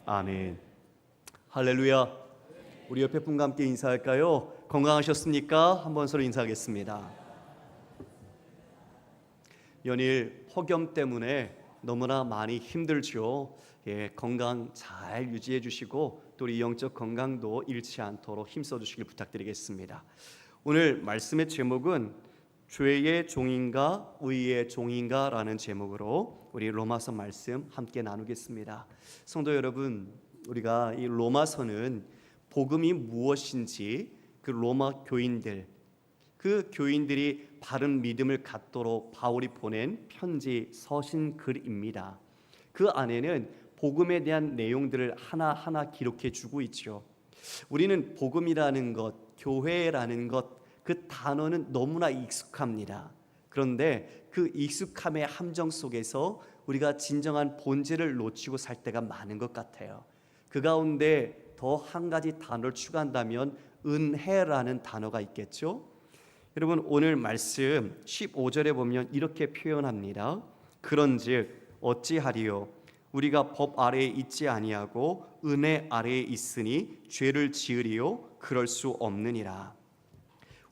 아멘. 할렐루야. 우리 옆에 분과 함께 인사할까요? 건강하셨습니까? 한번 서로 인사하겠습니다. 연일 폭염 때문에 너무나 많이 힘들죠. 건강 잘 유지해 주시고 또 우리 영적 건강도 잃지 않도록 힘써 주시길 부탁드리겠습니다. 오늘 말씀의 제목은 죄의 종인가 의의 종인가 라는 제목으로 우리 로마서 말씀 함께 나누겠습니다. 성도 여러분, 우리가 이 로마서는 복음이 무엇인지 그 로마 교인들, 그 교인들이 바른 믿음을 갖도록 바울이 보낸 편지 서신 글입니다. 그 안에는 복음에 대한 내용들을 하나하나 기록해 주고 있죠. 우리는 복음이라는 것, 교회라는 것, 그 단어는 너무나 익숙합니다. 그런데 그 익숙함의 함정 속에서 우리가 진정한 본질을 놓치고 살 때가 많은 것 같아요. 그 가운데 더 한 가지 단어를 추가한다면 은혜라는 단어가 있겠죠. 여러분, 오늘 말씀 15절에 보면 이렇게 표현합니다. 그런즉 어찌하리요 우리가 법 아래에 있지 아니하고 은혜 아래에 있으니 죄를 지으리요 그럴 수 없느니라.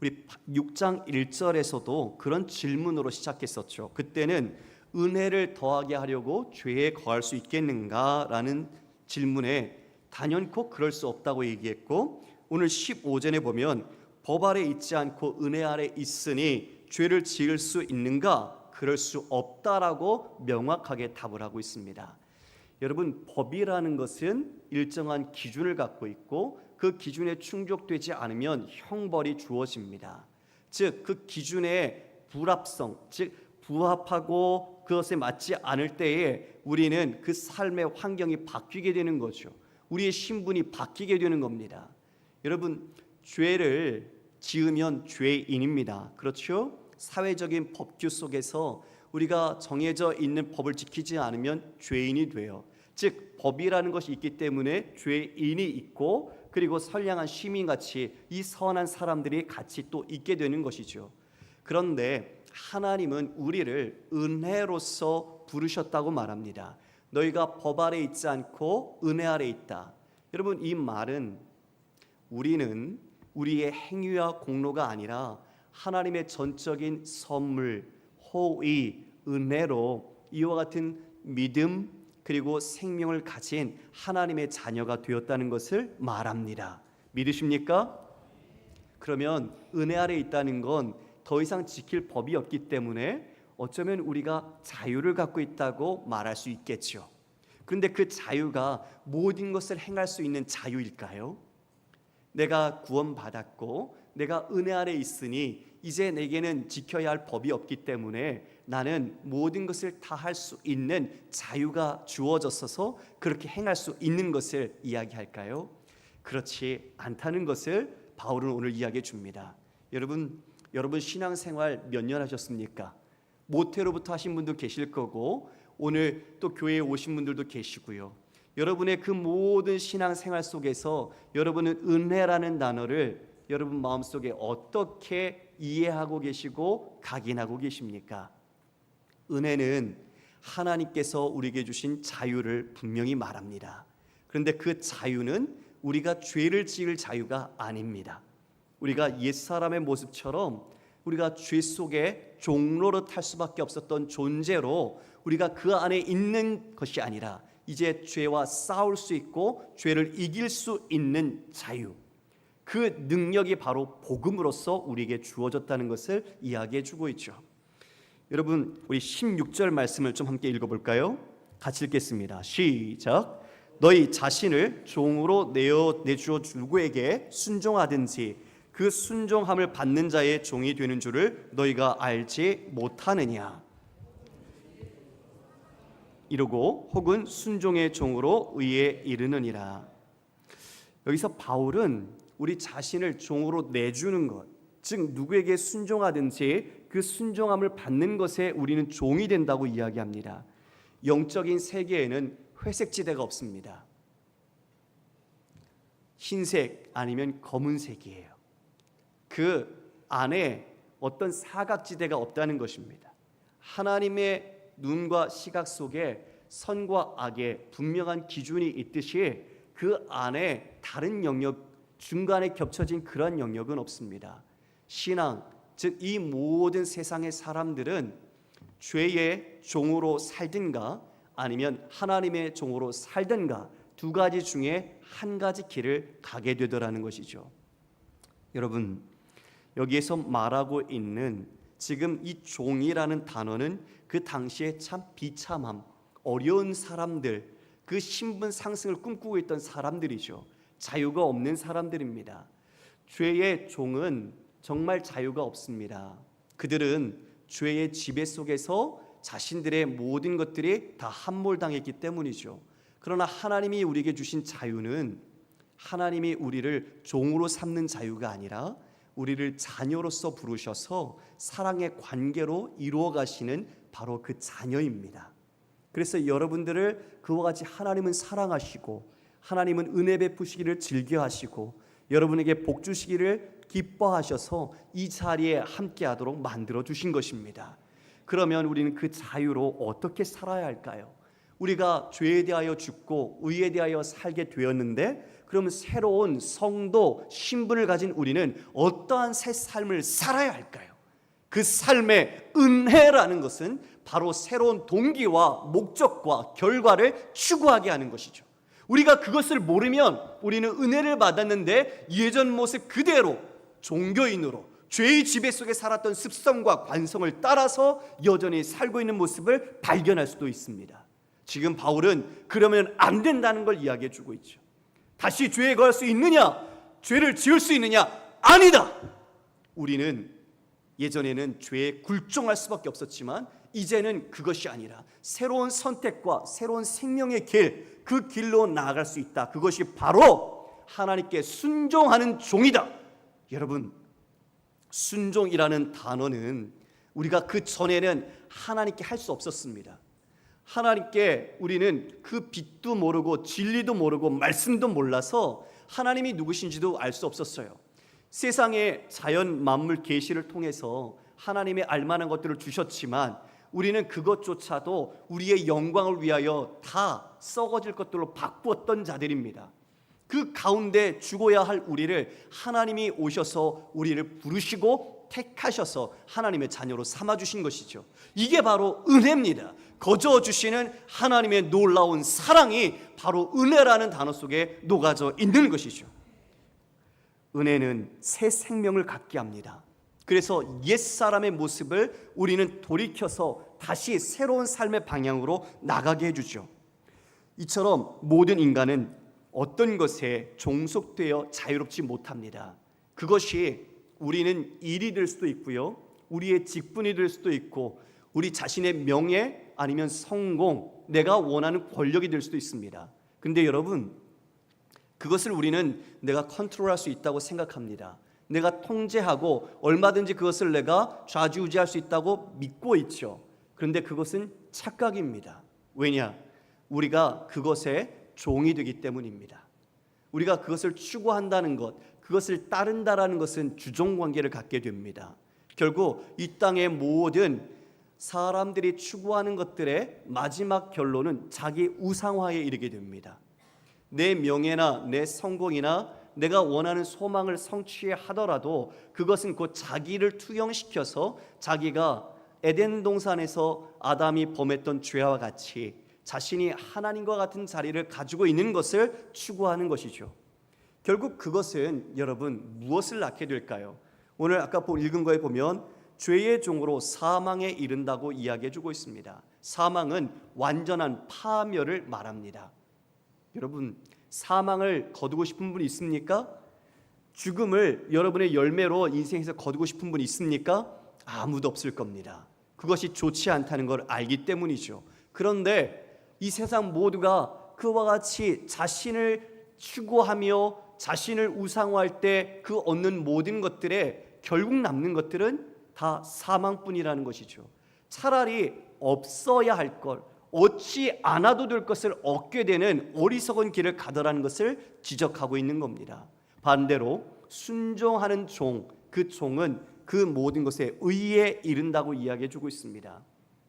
우리 6장 1절에서도 그런 질문으로 시작했었죠. 그때는 은혜를 더하게 하려고 죄에 거할 수 있겠는가라는 질문에 단연코 그럴 수 없다고 얘기했고, 오늘 15절에 보면 법 아래 있지 않고 은혜 아래 있으니 죄를 지을 수 있는가? 그럴 수 없다라고 명확하게 답을 하고 있습니다. 여러분, 법이라는 것은 일정한 기준을 갖고 있고 그 기준에 충족되지 않으면 형벌이 주어집니다. 즉, 그 기준의 불합성, 즉 부합하고 그것에 맞지 않을 때에 우리는 그 삶의 환경이 바뀌게 되는 거죠. 우리의 신분이 바뀌게 되는 겁니다. 여러분, 죄를 지으면 죄인입니다. 그렇죠? 사회적인 법규 속에서 우리가 정해져 있는 법을 지키지 않으면 죄인이 돼요. 즉, 법이라는 것이 있기 때문에 죄인이 있고, 그리고 선량한 시민같이 이 선한 사람들이 같이 또 있게 되는 것이죠. 그런데 하나님은 우리를 은혜로서 부르셨다고 말합니다. 너희가 법 아래 있지 않고 은혜 아래 있다. 여러분, 이 말은 우리는 우리의 행위와 공로가 아니라 하나님의 전적인 선물, 호의, 은혜로 이와 같은 믿음 그리고 생명을 가진 하나님의 자녀가 되었다는 것을 말합니다. 믿으십니까? 그러면 은혜 아래 있다는 건 더 이상 지킬 법이 없기 때문에 어쩌면 우리가 자유를 갖고 있다고 말할 수 있겠죠. 그런데 그 자유가 모든 것을 행할 수 있는 자유일까요? 내가 구원받았고 내가 은혜 아래 있으니 이제 내게는 지켜야 할 법이 없기 때문에 나는 모든 것을 다 할 수 있는 자유가 주어졌어서 그렇게 행할 수 있는 것을 이야기할까요? 그렇지 않다는 것을 바울은 오늘 이야기해 줍니다. 여러분 신앙생활 몇 년 하셨습니까? 모태로부터 하신 분도 계실 거고 오늘 또 교회에 오신 분들도 계시고요. 여러분의 그 모든 신앙생활 속에서 여러분은 은혜라는 단어를 여러분 마음속에 어떻게 이해하고 계시고 각인하고 계십니까? 은혜는 하나님께서 우리에게 주신 자유를 분명히 말합니다. 그런데 그 자유는 우리가 죄를 지을 자유가 아닙니다. 우리가 옛사람의 모습처럼 우리가 죄 속에 종로로 탈 수밖에 없었던 존재로 우리가 그 안에 있는 것이 아니라 이제 죄와 싸울 수 있고 죄를 이길 수 있는 자유, 그 능력이 바로 복음으로서 우리에게 주어졌다는 것을 이야기해 주고 있죠. 여러분, 우리 16절 말씀을 좀 함께 읽어볼까요? 같이 읽겠습니다. 시작. 너희 자신을 종으로 내주어 누구에게 순종하든지 그 순종함을 받는 자의 종이 되는 줄을 너희가 알지 못하느냐. 이르고 혹은 순종의 종으로 의에 이르느니라. 여기서 바울은 우리 자신을 종으로 내주는 것, 즉 누구에게 순종하든지 그 순종함을 받는 것에 우리는 종이 된다고 이야기합니다. 영적인 세계에는 회색지대가 없습니다. 흰색 아니면 검은색이에요. 그 안에 어떤 사각지대가 없다는 것입니다. 하나님의 눈과 시각 속에 선과 악의 분명한 기준이 있듯이 그 안에 다른 영역, 중간에 겹쳐진 그런 영역은 없습니다. 신앙, 즉 이 모든 세상의 사람들은 죄의 종으로 살든가 아니면 하나님의 종으로 살든가 두 가지 중에 한 가지 길을 가게 되더라는 것이죠. 여러분, 여기에서 말하고 있는 지금 이 종이라는 단어는 그 당시에 참 비참함, 어려운 사람들, 그 신분 상승을 꿈꾸고 있던 사람들이죠. 자유가 없는 사람들입니다. 죄의 종은 정말 자유가 없습니다. 그들은 죄의 지배 속에서 자신들의 모든 것들이 다 함몰당했기 때문이죠. 그러나 하나님이 우리에게 주신 자유는 하나님이 우리를 종으로 삼는 자유가 아니라 우리를 자녀로서 부르셔서 사랑의 관계로 이루어 가시는 바로 그 자녀입니다. 그래서 여러분들을 그와 같이 하나님은 사랑하시고 하나님은 은혜 베푸시기를 즐겨하시고 여러분에게 복 주시기를 기뻐하셔서 이 자리에 함께하도록 만들어 주신 것입니다. 그러면 우리는 그 자유로 어떻게 살아야 할까요? 우리가 죄에 대하여 죽고 의에 대하여 살게 되었는데 그러면 새로운 성도 신분을 가진 우리는 어떠한 새 삶을 살아야 할까요? 그 삶의 은혜라는 것은 바로 새로운 동기와 목적과 결과를 추구하게 하는 것이죠. 우리가 그것을 모르면 우리는 은혜를 받았는데 예전 모습 그대로 종교인으로 죄의 지배 속에 살았던 습성과 관성을 따라서 여전히 살고 있는 모습을 발견할 수도 있습니다. 지금 바울은 그러면 안 된다는 걸 이야기해 주고 있죠. 다시 죄에 거할 수 있느냐? 죄를 지을 수 있느냐? 아니다. 우리는 예전에는 죄에 굴종할 수밖에 없었지만 이제는 그것이 아니라 새로운 선택과 새로운 생명의 길, 그 길로 나아갈 수 있다. 그것이 바로 하나님께 순종하는 종이다. 여러분, 순종이라는 단어는 우리가 그 전에는 하나님께 할 수 없었습니다. 하나님께 우리는 그 빛도 모르고 진리도 모르고 말씀도 몰라서 하나님이 누구신지도 알 수 없었어요. 세상의 자연 만물 계시를 통해서 하나님의 알만한 것들을 주셨지만 우리는 그것조차도 우리의 영광을 위하여 다 썩어질 것들로 바꾸었던 자들입니다. 그 가운데 죽어야 할 우리를 하나님이 오셔서 우리를 부르시고 택하셔서 하나님의 자녀로 삼아주신 것이죠. 이게 바로 은혜입니다. 거저 주시는 하나님의 놀라운 사랑이 바로 은혜라는 단어 속에 녹아져 있는 것이죠. 은혜는 새 생명을 갖게 합니다. 그래서 옛사람의 모습을 우리는 돌이켜서 다시 새로운 삶의 방향으로 나가게 해주죠. 이처럼 모든 인간은 어떤 것에 종속되어 자유롭지 못합니다. 그것이 우리는 일이 될 수도 있고요, 우리의 직분이 될 수도 있고 우리 자신의 명예 아니면 성공, 내가 원하는 권력이 될 수도 있습니다. 근데 여러분, 그것을 우리는 내가 컨트롤할 수 있다고 생각합니다. 내가 통제하고 얼마든지 그것을 내가 좌지우지할 수 있다고 믿고 있죠. 그런데 그것은 착각입니다. 왜냐? 우리가 그것의 종이 되기 때문입니다. 우리가 그것을 추구한다는 것, 그것을 따른다라는 것은 주종관계를 갖게 됩니다. 결국 이 땅의 모든 사람들이 추구하는 것들의 마지막 결론은 자기 우상화에 이르게 됩니다. 내 명예나 내 성공이나 내가 원하는 소망을 성취하더라도 그것은 곧 자기를 투영시켜서 자기가 에덴 동산에서 아담이 범했던 죄와 같이 자신이 하나님과 같은 자리를 가지고 있는 것을 추구하는 것이죠. 결국 그것은 여러분 무엇을 낳게 될까요? 오늘 아까 읽은 거에 보면 죄의 종으로 사망에 이른다고 이야기해 주고 있습니다. 사망은 완전한 파멸을 말합니다. 여러분, 사망을 거두고 싶은 분 있습니까? 죽음을 여러분의 열매로 인생에서 거두고 싶은 분 있습니까? 아무도 없을 겁니다. 그것이 좋지 않다는 걸 알기 때문이죠. 그런데 이 세상 모두가 그와 같이 자신을 추구하며 자신을 우상화할 때 그 얻는 모든 것들에 결국 남는 것들은 다 사망뿐이라는 것이죠. 차라리 없어야 할 걸, 얻지 않아도 될 것을 얻게 되는 어리석은 길을 가더라는 것을 지적하고 있는 겁니다. 반대로 순종하는 종, 그 종은 그 모든 것에 의에 이른다고 이야기해 주고 있습니다.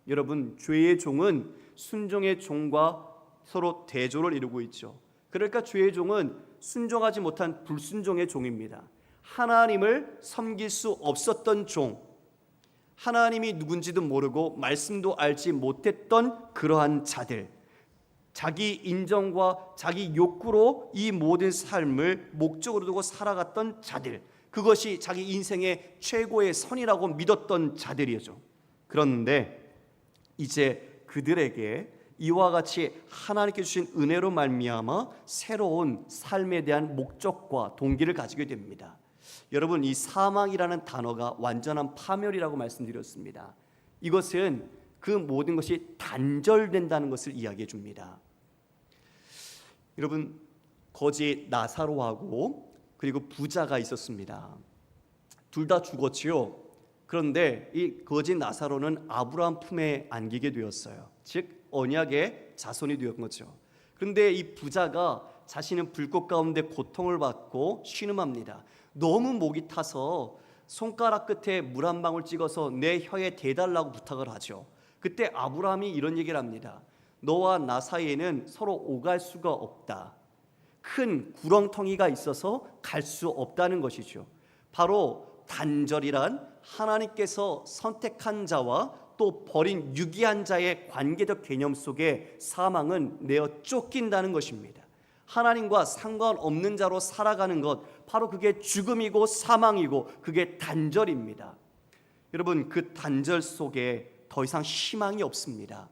여러분, 죄의 종은 순종의 종과 서로 대조를 이루고 있죠. 그러니까 죄의 종은 순종하지 못한 불순종의 종입니다. 하나님을 섬길 수 없었던 종, 하나님이 누군지도 모르고 말씀도 알지 못했던 그러한 자들, 자기 인정과 자기 욕구로 이 모든 삶을 목적으로 두고 살아갔던 자들, 그것이 자기 인생의 최고의 선이라고 믿었던 자들이죠. 그런데 이제 그들에게 이와 같이 하나님께 주신 은혜로 말미암아 새로운 삶에 대한 목적과 동기를 가지게 됩니다. 여러분, 이 사망이라는 단어가 완전한 파멸이라고 말씀드렸습니다. 이것은 그 모든 것이 단절된다는 것을 이야기해 줍니다. 여러분, 거지 나사로하고 그리고 부자가 있었습니다. 둘 다 죽었지요. 그런데 이 거지 나사로는 아브라함 품에 안기게 되었어요. 즉 언약의 자손이 되었던 거죠. 그런데 이 부자가 자신은 불꽃 가운데 고통을 받고 신음합니다. 너무 목이 타서 손가락 끝에 물 한 방울 찍어서 내 혀에 대달라고 부탁을 하죠. 그때 아브라함이 이런 얘기를 합니다. 너와 나 사이에는 서로 오갈 수가 없다. 큰 구렁텅이가 있어서 갈 수 없다는 것이죠. 바로 단절이란 하나님께서 선택한 자와 또 버린 유기한 자의 관계적 개념 속에 사망은 내어 쫓긴다는 것입니다. 하나님과 상관없는 자로 살아가는 것, 바로 그게 죽음이고 사망이고 그게 단절입니다. 여러분, 그 단절 속에 더 이상 희망이 없습니다.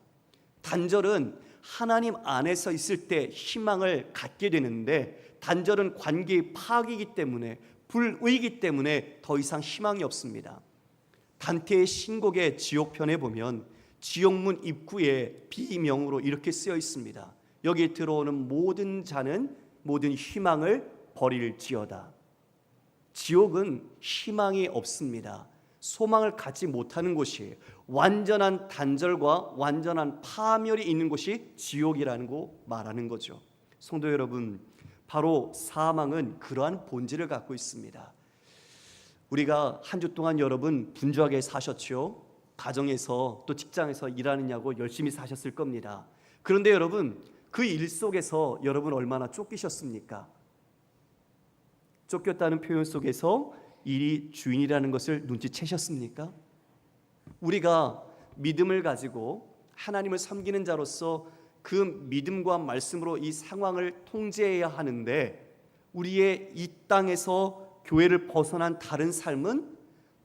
단절은 하나님 안에서 있을 때 희망을 갖게 되는데, 단절은 관계의 파악이기 때문에, 불의이기 때문에 더 이상 희망이 없습니다. 단테의 신곡의 지옥편에 보면 지옥문 입구에 비명으로 이렇게 쓰여 있습니다. 여기 들어오는 모든 자는 모든 희망을 버릴지어다. 지옥은 희망이 없습니다. 소망을 갖지 못하는 곳이에요. 완전한 단절과 완전한 파멸이 있는 곳이 지옥이라는 거 말하는 거죠. 성도 여러분, 바로 사망은 그러한 본질을 갖고 있습니다. 우리가 한 주 동안 여러분 분주하게 사셨죠? 가정에서 또 직장에서 일하느냐고 열심히 사셨을 겁니다. 그런데 여러분, 그 일 속에서 여러분 얼마나 쫓기셨습니까? 쫓겼다는 표현 속에서 일이 주인이라는 것을 눈치채셨습니까? 우리가 믿음을 가지고 하나님을 섬기는 자로서 그 믿음과 말씀으로 이 상황을 통제해야 하는데, 우리의 이 땅에서 교회를 벗어난 다른 삶은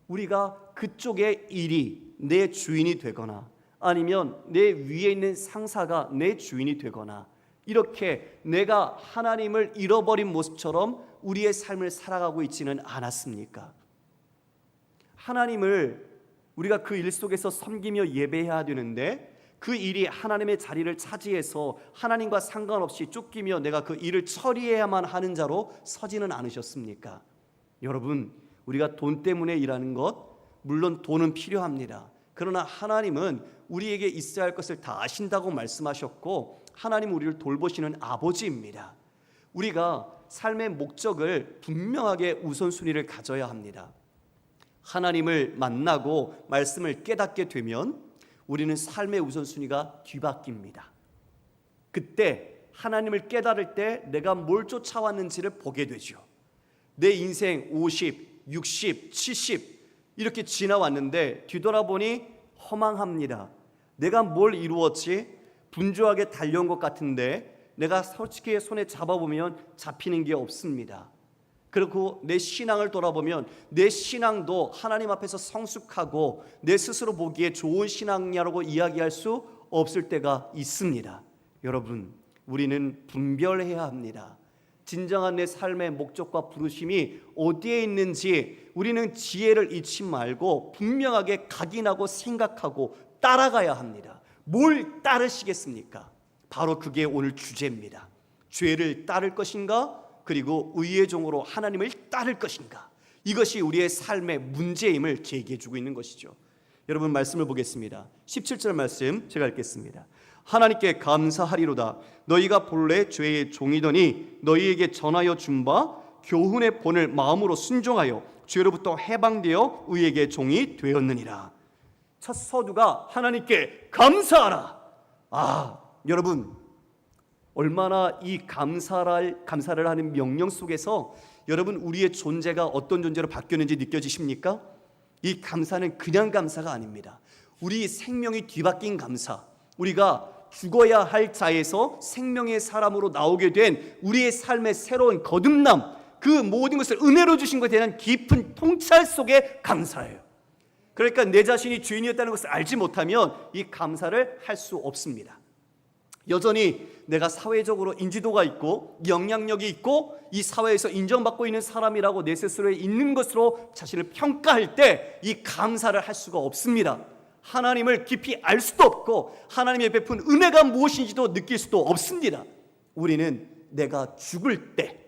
우리가 그쪽의 일이 내 주인이 되거나 아니면 내 위에 있는 상사가 내 주인이 되거나, 이렇게 내가 하나님을 잃어버린 모습처럼 우리의 삶을 살아가고 있지는 않았습니까? 하나님을 우리가 그 일 속에서 섬기며 예배해야 되는데, 그 일이 하나님의 자리를 차지해서 하나님과 상관없이 쫓기며 내가 그 일을 처리해야만 하는 자로 서지는 않으셨습니까? 여러분, 우리가 돈 때문에 일하는 것, 물론 돈은 필요합니다. 그러나 하나님은 우리에게 있어야 할 것을 다 아신다고 말씀하셨고, 하나님은 우리를 돌보시는 아버지입니다. 우리가 삶의 목적을 분명하게 우선순위를 가져야 합니다. 하나님을 만나고 말씀을 깨닫게 되면 우리는 삶의 우선순위가 뒤바뀝니다. 그때 하나님을 깨달을 때 내가 뭘 쫓아왔는지를 보게 되죠. 내 인생 50, 60, 70 이렇게 지나왔는데 뒤돌아보니 허망합니다. 내가 뭘 이루었지? 분주하게 달려온 것 같은데 내가 솔직히 손에 잡아보면 잡히는 게 없습니다. 그리고 내 신앙을 돌아보면 내 신앙도 하나님 앞에서 성숙하고 내 스스로 보기에 좋은 신앙이라고 이야기할 수 없을 때가 있습니다. 여러분, 우리는 분별해야 합니다. 진정한 내 삶의 목적과 부르심이 어디에 있는지 우리는 지혜를 잃지 말고 분명하게 각인하고 생각하고 따라가야 합니다. 뭘 따르시겠습니까? 바로 그게 오늘 주제입니다. 죄를 따를 것인가? 그리고 의의 종으로 하나님을 따를 것인가? 이것이 우리의 삶의 문제임을 제기해 주고 있는 것이죠. 여러분, 말씀을 보겠습니다. 17절 말씀 제가 읽겠습니다. 하나님께 감사하리로다. 너희가 본래 죄의 종이더니 너희에게 전하여 준 바 교훈의 본을 마음으로 순종하여 죄로부터 해방되어 의에게 종이 되었느니라. 첫 서두가 하나님께 감사하라. 여러분, 얼마나 이 감사를 하는 명령 속에서 여러분 우리의 존재가 어떤 존재로 바뀌었는지 느껴지십니까? 이 감사는 그냥 감사가 아닙니다. 우리 생명이 뒤바뀐 감사, 우리가 죽어야 할 자에서 생명의 사람으로 나오게 된 우리의 삶의 새로운 거듭남, 그 모든 것을 은혜로 주신 것에 대한 깊은 통찰 속에 감사해요. 그러니까 내 자신이 죄인이었다는 것을 알지 못하면 이 감사를 할 수 없습니다. 여전히 내가 사회적으로 인지도가 있고 영향력이 있고 이 사회에서 인정받고 있는 사람이라고 내 스스로에 있는 것으로 자신을 평가할 때 이 감사를 할 수가 없습니다. 하나님을 깊이 알 수도 없고 하나님의 베푼 은혜가 무엇인지도 느낄 수도 없습니다. 우리는 내가 죽을 때,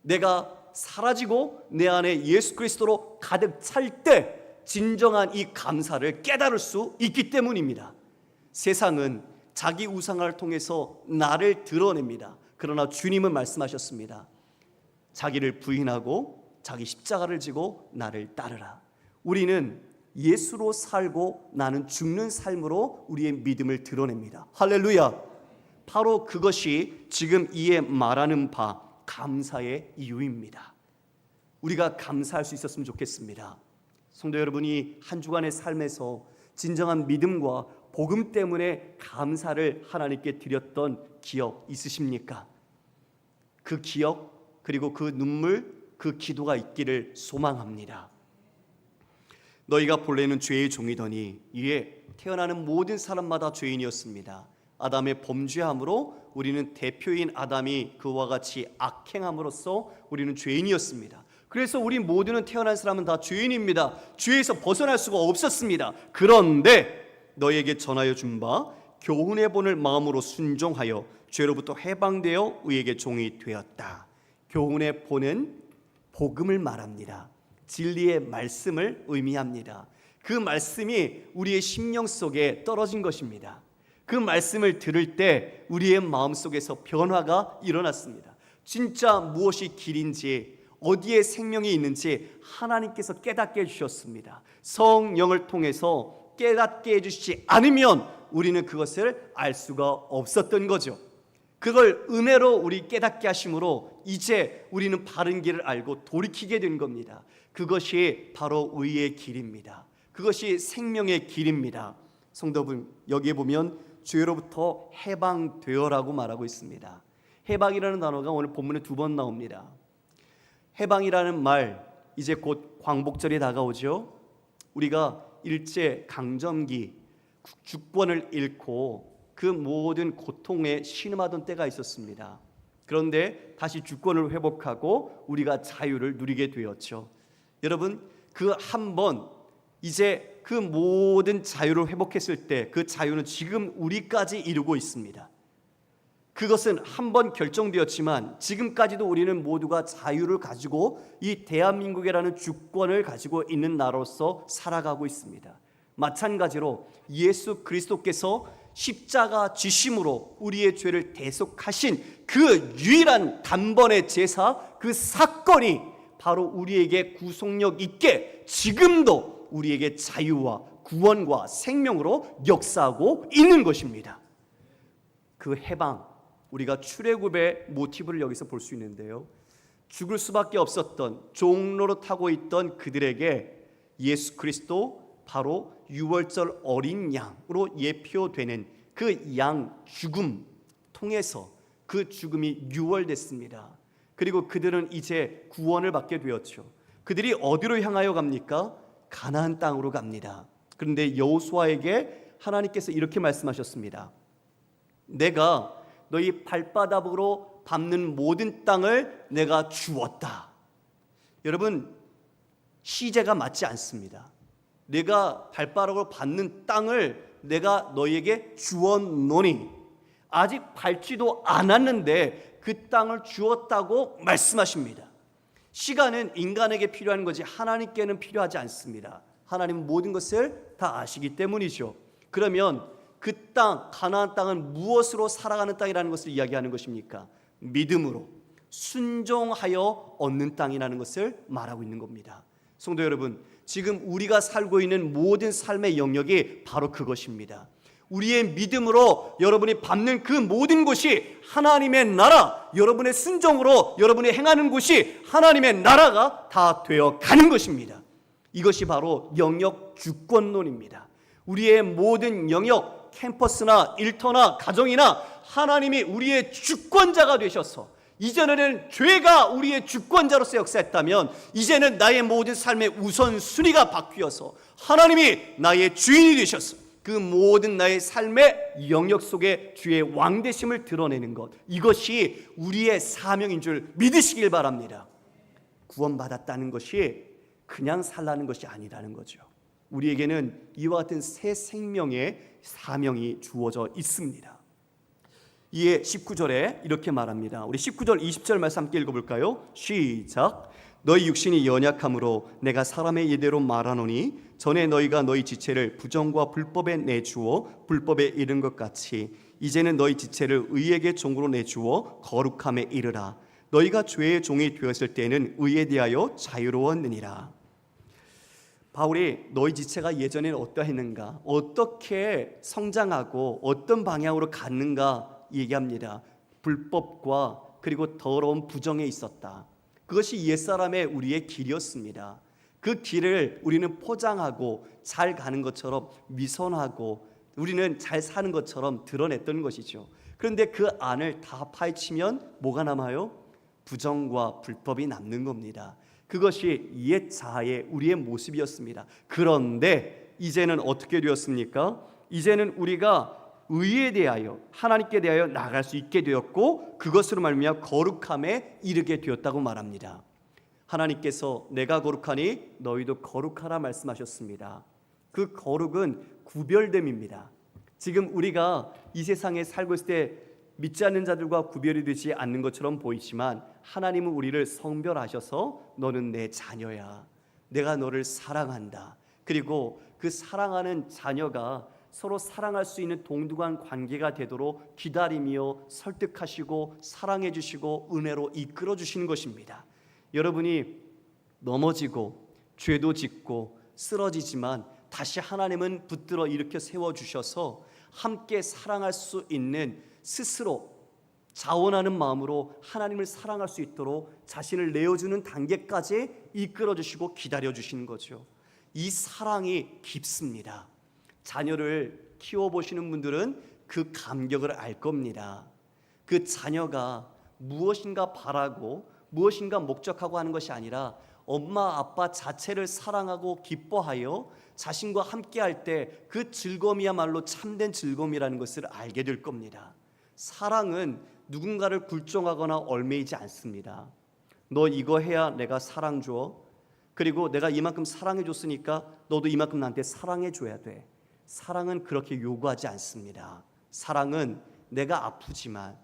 내가 사라지고 내 안에 예수 그리스도로 가득 찰 때 진정한 이 감사를 깨달을 수 있기 때문입니다. 세상은 자기 우상을 통해서 나를 드러냅니다. 그러나 주님은 말씀하셨습니다. 자기를 부인하고 자기 십자가를 지고 나를 따르라. 우리는 예수로 살고 나는 죽는 삶으로 우리의 믿음을 드러냅니다. 할렐루야. 바로 그것이 지금 이에 말하는 바 감사의 이유입니다. 우리가 감사할 수 있었으면 좋겠습니다. 성도 여러분이 한 주간의 삶에서 진정한 믿음과 복음 때문에 감사를 하나님께 드렸던 기억 있으십니까? 그 기억 그리고 그 눈물, 그 기도가 있기를 소망합니다. 너희가 본래는 죄의 종이더니 이에 태어나는 모든 사람마다 죄인이었습니다. 아담의 범죄함으로 우리는 대표인 아담이 그와 같이 악행함으로써 우리는 죄인이었습니다. 그래서 우리 모두는 태어난 사람은 다 죄인입니다. 죄에서 벗어날 수가 없었습니다. 그런데 너희에게 전하여 준 바 교훈의 본을 마음으로 순종하여 죄로부터 해방되어 의에게 종이 되었다. 교훈의 본은 복음을 말합니다. 진리의 말씀을 의미합니다. 그 말씀이 우리의 심령 속에 떨어진 것입니다. 그 말씀을 들을 때 우리의 마음속에서 변화가 일어났습니다. 진짜 무엇이 길인지, 어디에 생명이 있는지 하나님께서 깨닫게 해주셨습니다. 성령을 통해서 깨닫게 해주시지 않으면 우리는 그것을 알 수가 없었던 거죠. 그걸 은혜로 우리 깨닫게 하심으로 이제 우리는 바른 길을 알고 돌이키게 된 겁니다. 그것이 바로 의의 길입니다. 그것이 생명의 길입니다. 성도분, 여기에 보면 죄로부터 해방되어라고 말하고 있습니다. 해방이라는 단어가 오늘 본문에 2번 나옵니다. 해방이라는 말, 이제 곧 광복절이 다가오죠. 우리가 일제 강점기 주권을 잃고 그 모든 고통에 신음하던 때가 있었습니다. 그런데 다시 주권을 회복하고 우리가 자유를 누리게 되었죠. 여러분, 그 한 번 이제 그 모든 자유를 회복했을 때 그 자유는 지금 우리까지 이루고 있습니다. 그것은 한 번 결정되었지만 지금까지도 우리는 모두가 자유를 가지고 이 대한민국이라는 주권을 가지고 있는 나라로서 살아가고 있습니다. 마찬가지로 예수 그리스도께서 십자가 지심으로 우리의 죄를 대속하신 그 유일한 단번의 제사, 그 사건이 바로 우리에게 구속력 있게 지금도 우리에게 자유와 구원과 생명으로 역사하고 있는 것입니다. 그 해방, 우리가 출애굽의 모티브를 여기서 볼 수 있는데요. 죽을 수밖에 없었던 종로로 타고 있던 그들에게 예수 그리스도 바로 유월절 어린 양으로 예표되는 그 양 죽음 통해서 그 죽음이 유월됐습니다. 그리고 그들은 이제 구원을 받게 되었죠. 그들이 어디로 향하여 갑니까? 가나안 땅으로 갑니다. 그런데 여호수아에게 하나님께서 이렇게 말씀하셨습니다. 내가 너희 발바닥으로 밟는 모든 땅을 내가 주었다. 여러분, 시제가 맞지 않습니다. 내가 발바닥으로 밟는 땅을 내가 너희에게 주었노니, 아직 밟지도 않았는데 그 땅을 주었다고 말씀하십니다. 시간은 인간에게 필요한 거지 하나님께는 필요하지 않습니다. 하나님은 모든 것을 다 아시기 때문이죠. 그러면 그 땅, 가나안 땅은 무엇으로 살아가는 땅이라는 것을 이야기하는 것입니까? 믿음으로 순종하여 얻는 땅이라는 것을 말하고 있는 겁니다. 성도 여러분, 지금 우리가 살고 있는 모든 삶의 영역이 바로 그것입니다. 우리의 믿음으로 여러분이 밟는 그 모든 곳이 하나님의 나라, 여러분의 순종으로 여러분이 행하는 곳이 하나님의 나라가 다 되어 가는 것입니다. 이것이 바로 영역 주권론입니다. 우리의 모든 영역, 캠퍼스나 일터나 가정이나 하나님이 우리의 주권자가 되셔서, 이전에는 죄가 우리의 주권자로서 역사했다면 이제는 나의 모든 삶의 우선순위가 바뀌어서 하나님이 나의 주인이 되셔서 그 모든 나의 삶의 영역 속에 주의 왕되심을 드러내는 것, 이것이 우리의 사명인 줄 믿으시길 바랍니다. 구원받았다는 것이 그냥 살라는 것이 아니라는 거죠. 우리에게는 이와 같은 새 생명의 사명이 주어져 있습니다. 이에 19절에 이렇게 말합니다. 우리 19절 20절 말씀 함께 읽어볼까요? 시작. 너희 육신이 연약함으로 내가 사람의 예대로 말하노니 전에 너희가 너희 지체를 부정과 불법에 내주어 불법에 이른 것 같이 이제는 너희 지체를 의에게 종으로 내주어 거룩함에 이르라. 너희가 죄의 종이 되었을 때에는 의에 대하여 자유로웠느니라. 바울이 너희 지체가 예전에는 어떠했는가, 어떻게 성장하고 어떤 방향으로 갔는가 얘기합니다. 불법과 그리고 더러운 부정에 있었다. 그것이 옛사람의 우리의 길이었습니다. 그 길을 우리는 포장하고 잘 가는 것처럼 위선하고 우리는 잘 사는 것처럼 드러냈던 것이죠. 그런데 그 안을 다 파헤치면 뭐가 남아요? 부정과 불법이 남는 겁니다. 그것이 옛 자아의 우리의 모습이었습니다. 그런데 이제는 어떻게 되었습니까? 이제는 우리가 의에 대하여 하나님께 대하여 나아갈 수 있게 되었고 그것으로 말미암아 거룩함에 이르게 되었다고 말합니다. 하나님께서 내가 거룩하니 너희도 거룩하라 말씀하셨습니다. 그 거룩은 구별됨입니다. 지금 우리가 이 세상에 살고 있을 때 믿지 않는 자들과 구별이 되지 않는 것처럼 보이지만 하나님은 우리를 성별하셔서 너는 내 자녀야, 내가 너를 사랑한다. 그리고 그 사랑하는 자녀가 서로 사랑할 수 있는 동등한 관계가 되도록 기다리며 설득하시고 사랑해 주시고 은혜로 이끌어 주시는 것입니다. 여러분이 넘어지고 죄도 짓고 쓰러지지만 다시 하나님은 붙들어 일으켜 세워주셔서 함께 사랑할 수 있는, 스스로 자원하는 마음으로 하나님을 사랑할 수 있도록 자신을 내어주는 단계까지 이끌어 주시고 기다려 주시는 거죠. 이 사랑이 깊습니다. 자녀를 키워보시는 분들은 그 감격을 알 겁니다. 그 자녀가 무엇인가 바라고 무엇인가 목적하고 하는 것이 아니라 엄마 아빠 자체를 사랑하고 기뻐하여 자신과 함께 할 때 그 즐거움이야말로 참된 즐거움이라는 것을 알게 될 겁니다. 사랑은 누군가를 굴종하거나 얽매이지 않습니다. 너 이거 해야 내가 사랑 줘. 그리고 내가 이만큼 사랑해 줬으니까 너도 이만큼 나한테 사랑해 줘야 돼. 사랑은 그렇게 요구하지 않습니다. 사랑은 내가 아프지만,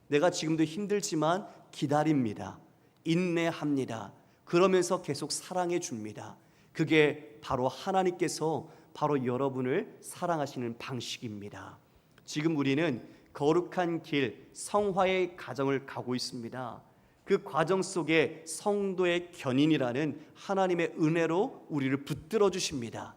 내가 지금도 힘들지만 기다립니다. 인내합니다. 그러면서 계속 사랑해 줍니다. 그게 바로 하나님께서 바로 여러분을 사랑하시는 방식입니다. 지금 우리는 거룩한 길, 성화의 과정을 가고 있습니다. 그 과정 속에 성도의 견인이라는 하나님의 은혜로 우리를 붙들어 주십니다.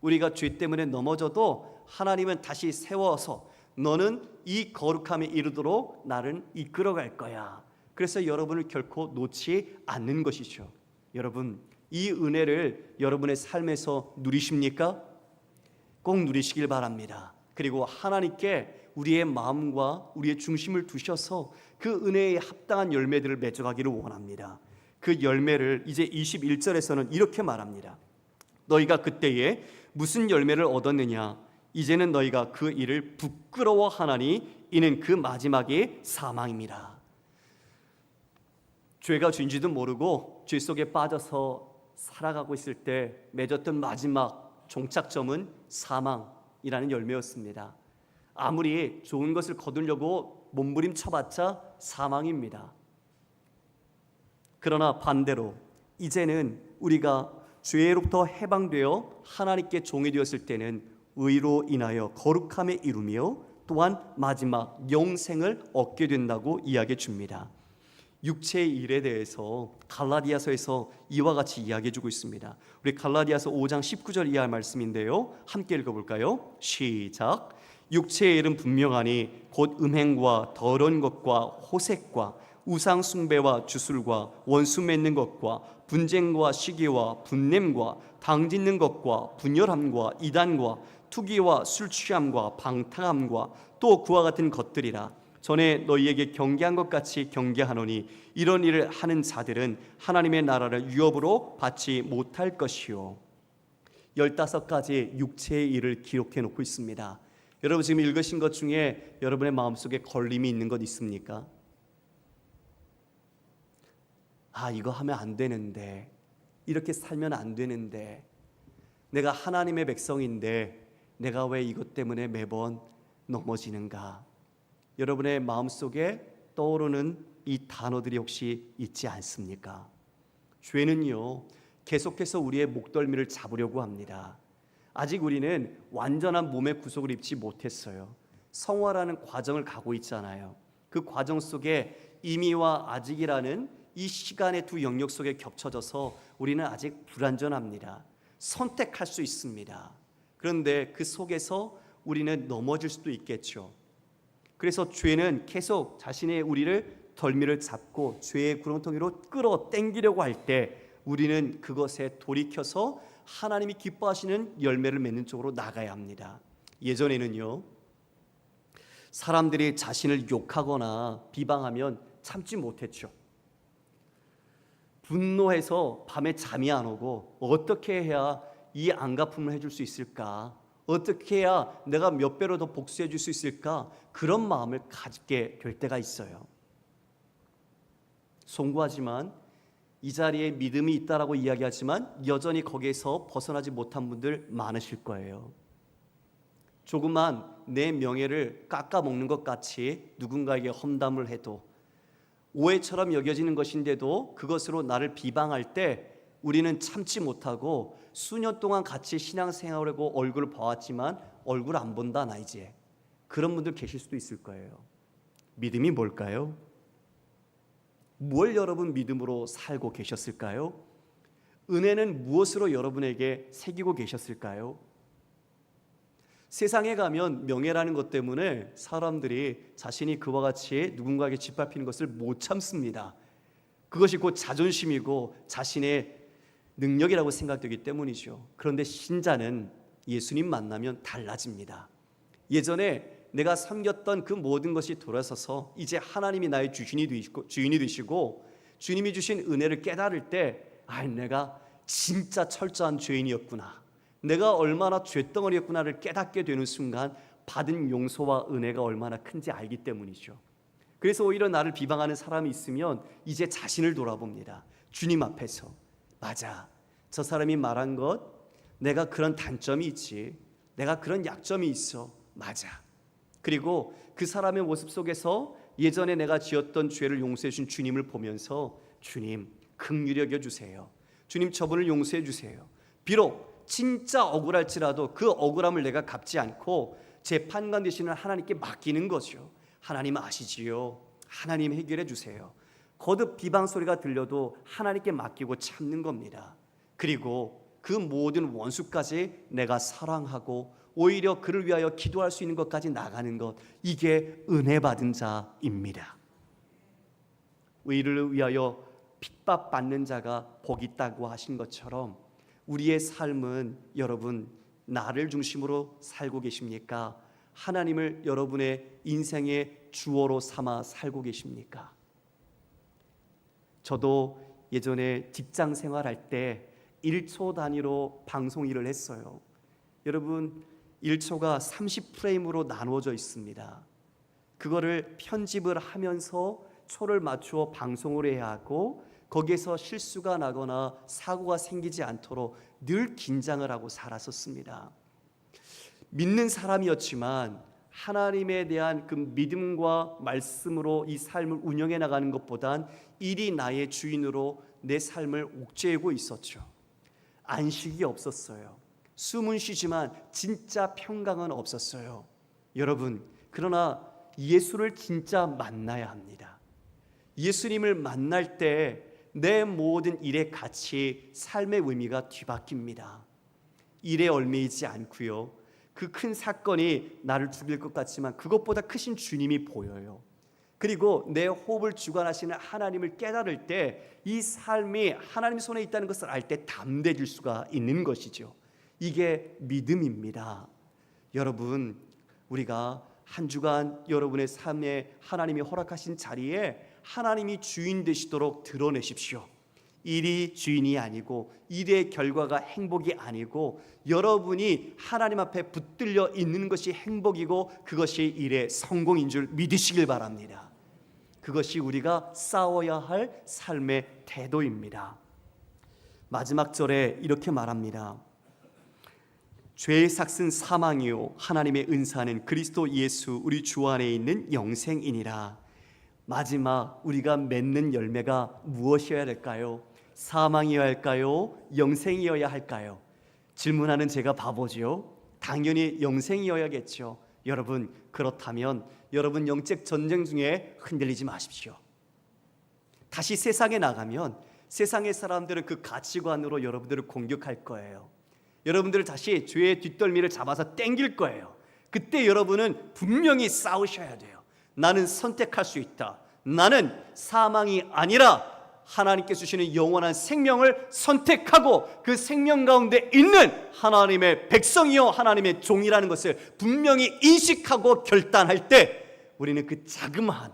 우리가 죄 때문에 넘어져도 하나님은 다시 세워서 너는 이 거룩함에 이르도록 나를 이끌어갈 거야. 그래서 여러분을 결코 놓지 않는 것이죠. 여러분, 이 은혜를 여러분의 삶에서 누리십니까? 꼭 누리시길 바랍니다. 그리고 하나님께 우리의 마음과 우리의 중심을 두셔서 그 은혜에 합당한 열매들을 맺어가기를 원합니다. 그 열매를 이제 21절에서는 이렇게 말합니다. 너희가 그때에 무슨 열매를 얻었느냐? 이제는 너희가 그 일을 부끄러워하나니 이는 그 마지막이 사망입니다. 죄가 죄인지도 모르고 죄 속에 빠져서 살아가고 있을 때 맺었던 마지막 종착점은 사망이라는 열매였습니다. 아무리 좋은 것을 거두려고 몸부림쳐봤자 사망입니다. 그러나 반대로 이제는 우리가 죄로부터 해방되어 하나님께 종이 되었을 때는 의로 인하여 거룩함에 이루며 또한 마지막 영생을 얻게 된다고 이야기해 줍니다. 육체의 일에 대해서 갈라디아서에서 이와 같이 이야기해주고 있습니다. 우리 갈라디아서 5장 19절 이하 말씀인데요, 함께 읽어볼까요? 시작. 육체의 일은 분명하니 곧 음행과 더러운 것과 호색과 우상 숭배와 주술과 원수 맺는 것과 분쟁과 시기와 분냄과 당짓는 것과 분열함과 이단과 투기와 술 취함과 방탕함과 또 그와 같은 것들이라. 전에 너희에게 경계한 것 같이 경계하노니 이런 일을 하는 자들은 하나님의 나라를 유업으로 받지 못할 것이요. 15가지 육체의 일을 기록해 놓고 있습니다. 여러분 지금 읽으신 것 중에 여러분의 마음속에 걸림이 있는 것 있습니까? 이거 하면 안 되는데, 이렇게 살면 안 되는데, 내가 하나님의 백성인데 내가 왜 이것 때문에 매번 넘어지는가? 여러분의 마음속에 떠오르는 이 단어들이 혹시 있지 않습니까? 죄는요, 계속해서 우리의 목덜미를 잡으려고 합니다. 아직 우리는 완전한 몸의 구속을 입지 못했어요. 성화라는 과정을 가고 있잖아요. 그 과정 속에 이미와 아직이라는 이 시간의 두 영역 속에 겹쳐져서 우리는 아직 불완전합니다. 선택할 수 있습니다. 그런데 그 속에서 우리는 넘어질 수도 있겠죠. 그래서 죄는 계속 자신의 우리를 덜미를 잡고 죄의 구렁텅이로 끌어 당기려고 할 때 우리는 그것에 돌이켜서 하나님이 기뻐하시는 열매를 맺는 쪽으로 나가야 합니다. 예전에는요, 사람들이 자신을 욕하거나 비방하면 참지 못했죠. 분노해서 밤에 잠이 안 오고 어떻게 해야 이 안갚음을 해줄 수 있을까? 어떻게 해야 내가 몇 배로 더 복수해 줄 수 있을까? 그런 마음을 가지게 될 때가 있어요. 송구하지만 이 자리에 믿음이 있다라고 이야기하지만 여전히 거기에서 벗어나지 못한 분들 많으실 거예요. 조금만 내 명예를 깎아먹는 것 같이 누군가에게 험담을 해도 오해처럼 여겨지는 것인데도 그것으로 나를 비방할 때 우리는 참지 못하고 수년 동안 같이 신앙생활을 하고 얼굴을 봐왔지만 얼굴 안 본다 나 이제. 그런 분들 계실 수도 있을 거예요. 믿음이 뭘까요? 뭘 여러분 믿음으로 살고 계셨을까요? 은혜는 무엇으로 여러분에게 새기고 계셨을까요? 세상에 가면 명예라는 것 때문에 사람들이 자신이 그와 같이 누군가에게 짓밟히는 것을 못 참습니다. 그것이 곧 자존심이고 자신의 능력이라고 생각되기 때문이죠. 그런데 신자는 예수님 만나면 달라집니다. 예전에 내가 섬겼던 그 모든 것이 돌아서서 이제 하나님이 나의 주인이 되시고 주님이 주신 은혜를 깨달을 때 내가 진짜 철저한 죄인이었구나, 내가 얼마나 죄덩어리였구나를 깨닫게 되는 순간 받은 용서와 은혜가 얼마나 큰지 알기 때문이죠. 그래서 오히려 나를 비방하는 사람이 있으면 이제 자신을 돌아봅니다. 주님 앞에서 맞아, 저 사람이 말한 것 내가 그런 단점이 있지, 내가 그런 약점이 있어, 맞아. 그리고 그 사람의 모습 속에서 예전에 내가 지었던 죄를 용서해 주신 주님을 보면서 주님 긍휼히 여겨주세요, 주님 저분을 용서해 주세요. 비록 진짜 억울할지라도 그 억울함을 내가 갚지 않고 재판관 되시는 하나님께 맡기는 거죠. 하나님 아시지요, 하나님 해결해 주세요. 거듭 비방 소리가 들려도 하나님께 맡기고 참는 겁니다. 그리고 그 모든 원수까지 내가 사랑하고 오히려 그를 위하여 기도할 수 있는 것까지 나가는 것, 이게 은혜 받은 자입니다. 의를 위하여 핍박받는 자가 복 있다고 하신 것처럼 우리의 삶은 여러분 나를 중심으로 살고 계십니까? 하나님을 여러분의 인생의 주어로 삼아 살고 계십니까? 저도 예전에 직장 생활할 때 1초 단위로 방송 일을 했어요. 여러분 1초가 30프레임으로 나누어져 있습니다. 그거를 편집을 하면서 초를 맞추어 방송을 해야 하고 거기에서 실수가 나거나 사고가 생기지 않도록 늘 긴장을 하고 살았었습니다. 믿는 사람이었지만 하나님에 대한 그 믿음과 말씀으로 이 삶을 운영해 나가는 것보단 일이 나의 주인으로 내 삶을 옥죄고 있었죠. 안식이 없었어요. 숨은 쉬지만 진짜 평강은 없었어요. 여러분, 그러나 예수를 진짜 만나야 합니다. 예수님을 만날 때 내 모든 일의 가치, 삶의 의미가 뒤바뀝니다. 일에 얽매이지 않고요. 그 큰 사건이 나를 죽일 것 같지만 그것보다 크신 주님이 보여요. 그리고 내 호흡을 주관하시는 하나님을 깨달을 때 이 삶이 하나님 손에 있다는 것을 알 때 담대해질 수가 있는 것이죠. 이게 믿음입니다. 여러분, 우리가 한 주간 여러분의 삶에 하나님이 허락하신 자리에 하나님이 주인 되시도록 드러내십시오. 일이 주인이 아니고 일의 결과가 행복이 아니고 여러분이 하나님 앞에 붙들려 있는 것이 행복이고 그것이 일의 성공인 줄 믿으시길 바랍니다. 그것이 우리가 싸워야 할 삶의 태도입니다. 마지막 절에 이렇게 말합니다. 죄의 삭은 사망이요 하나님의 은사는 그리스도 예수 우리 주 안에 있는 영생이니라. 마지막 우리가 맺는 열매가 무엇이어야 될까요? 사망이어야 할까요? 영생이어야 할까요? 질문하는 제가 바보지요? 당연히 영생이어야겠죠. 여러분, 그렇다면 여러분 영적 전쟁 중에 흔들리지 마십시오. 다시 세상에 나가면 세상의 사람들은 그 가치관으로 여러분들을 공격할 거예요. 여러분들을 다시 죄의 뒷덜미를 잡아서 땡길 거예요. 그때 여러분은 분명히 싸우셔야 돼요. 나는 선택할 수 있다. 나는 사망이 아니라 하나님께 주시는 영원한 생명을 선택하고 그 생명 가운데 있는 하나님의 백성이요 하나님의 종이라는 것을 분명히 인식하고 결단할 때 우리는 그 자그마한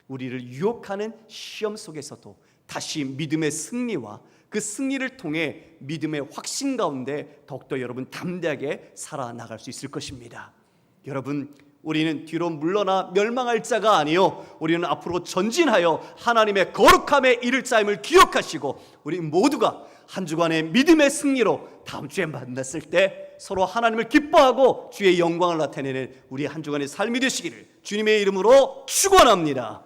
우리를 유혹하는 시험 속에서도 다시 믿음의 승리와 그 승리를 통해 믿음의 확신 가운데 더욱더 여러분 담대하게 살아나갈 수 있을 것입니다. 여러분, 우리는 뒤로 물러나 멸망할 자가 아니요 우리는 앞으로 전진하여 하나님의 거룩함에 이를 자임을 기억하시고 우리 모두가 한 주간의 믿음의 승리로 다음 주에 만났을 때 서로 하나님을 기뻐하고 주의 영광을 나타내는 우리 한 주간의 삶이 되시기를 주님의 이름으로 축원합니다.